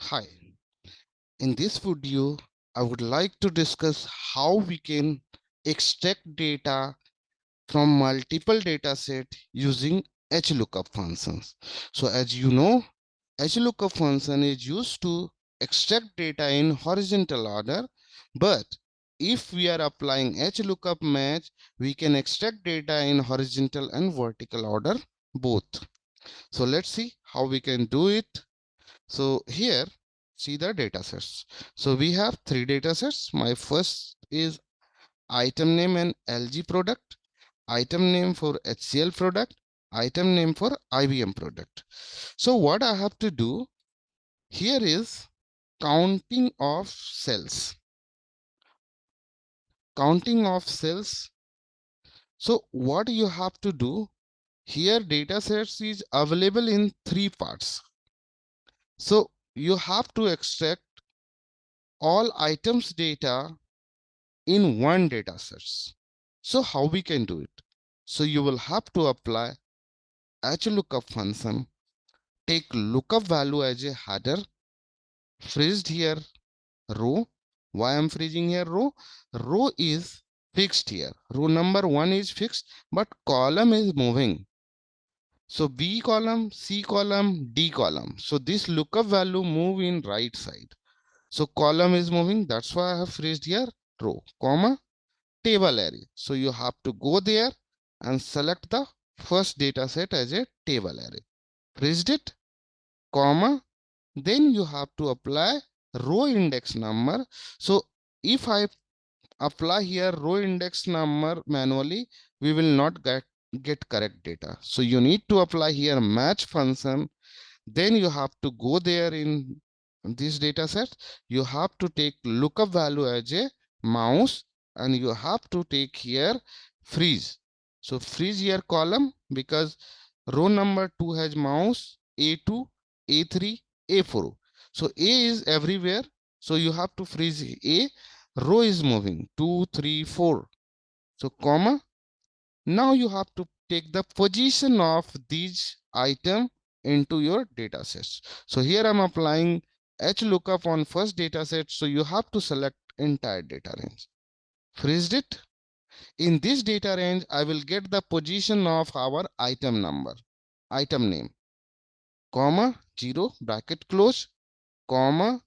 Hi, in this video, I would like to discuss how we can extract data from multiple datasets using HLOOKUP functions. So as you know, HLOOKUP function is used to extract data in horizontal order, but if we are applying HLOOKUP match, we can extract data in horizontal and vertical order both. So let's see how we can do it. So here, see the data sets. So we have three data sets. My first is item name and LG product, item name for HCL product, item name for IBM product. So what I have to do here is counting of cells. Counting of cells. So what you have to do here, data sets is available in three parts. So you have to extract all items data in one data sets. So how we can do it? So you will have to apply HLOOKUP function, take lookup value as a header, freezed here row. Why I'm freezing here row? Row is fixed here. Row number 1 is fixed, but column is moving. So B column, C column, D column. So this lookup value move in right side. So column is moving. That's why I have freezed here row, comma, table array. So you have to go there and select the first data set as a table array. Freezed it, comma, then you have to apply row index number. So if I apply here row index number manually, we will not get correct data. So you need to apply here match function. Then you have to go there in this data set. You have to take lookup value as a mouse, and you have to take here freeze. So freeze here column, because row number 2 has mouse A2, A3, A4. So A is everywhere. So you have to freeze A. Row is moving 2, 3, 4. So comma. Now you have to take the position of these item into your data sets. So here I'm applying HLOOKUP on first data set. So you have to select entire data range. Freezed it. In this data range, I will get the position of our item number, item name, comma, 0, bracket close, comma,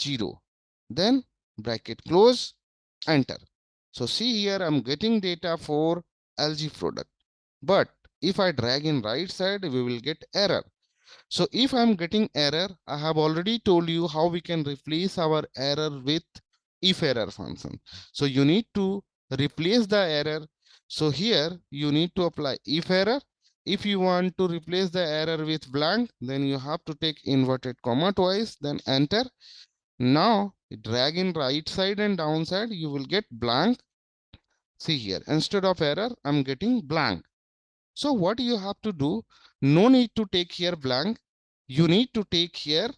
0. Then bracket close, enter. So see here, I'm getting data for LG product. But if I drag in right side, we will get error. So if I'm getting error, I have already told you how we can replace our error with if error function. So you need to replace the error. So here you need to apply if error. If you want to replace the error with blank, then you have to take inverted comma twice, then enter. Now drag in right side and down side, you will get blank. See here, instead of error, I'm getting blank. So what you have to do, no need to take here blank. You need to take here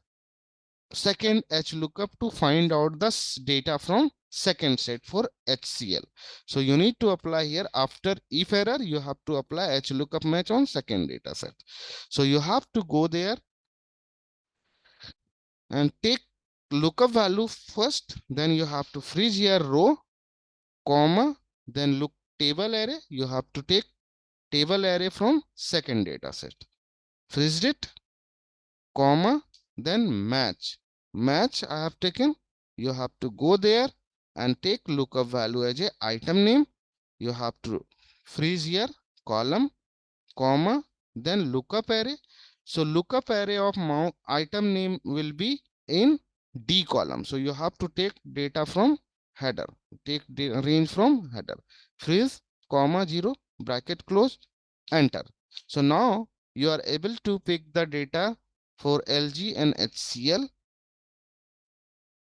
second HLOOKUP to find out the data from second set for HCL. So you need to apply here after if error, you have to apply HLOOKUP match on second data set. So you have to go there and take lookup value first. Then you have to freeze here row, comma, then look table array. You have to take table array from second data set. Freezed it, comma, then match. Match I have taken. You have to go there and take lookup value as a item name. You have to freeze here, column, comma, then lookup array. So lookup array of item name will be in D column. So you have to take data from header. Take the range from header. Freeze, comma, 0, bracket close, enter. So now you are able to pick the data for LG and HCL.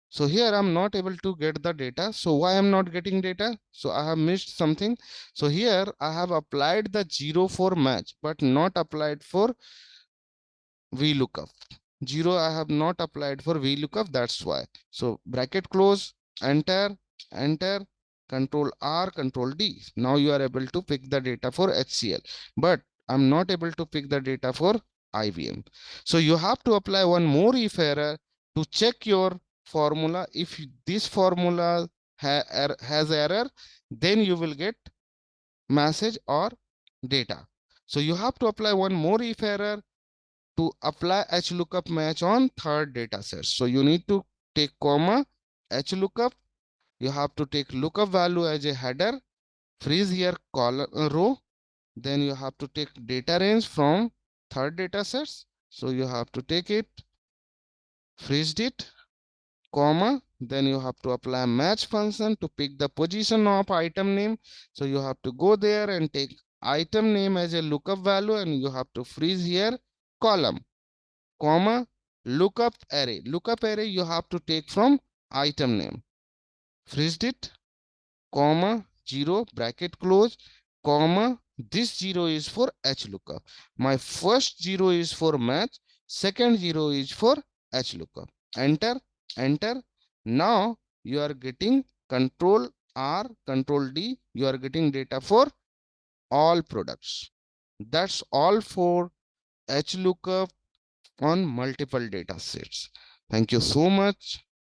So here I'm not able to get the data. So why I'm not getting data? So I have missed something. So here I have applied the 0 for match, but not applied for VLOOKUP. 0 I have not applied for VLOOKUP. That's why. So bracket close, enter, enter, control R, control D. Now you are able to pick the data for HCL, but I'm not able to pick the data for IBM. So you have to apply one more if error. to check your formula. If this formula has error, then you will get message or data. So you have to apply one more if error to apply HLOOKUP match on third data set. So you need to take comma HLOOKUP. You have to take lookup value as a header, freeze here column row. Then you have to take data range from third data sets. So you have to take it, freeze it, comma, then you have to apply match function to pick the position of item name. So you have to go there and take item name as a lookup value, and you have to freeze here column, comma, lookup array. Lookup array you have to take from item name. Freeze it, comma, 0, bracket close, comma, this 0 is for HLOOKUP. My first 0 is for match, second 0 is for HLOOKUP. Enter, enter. Now you are getting control R, control D. You are getting data for all products. That's all for HLOOKUP on multiple data sets. Thank you so much.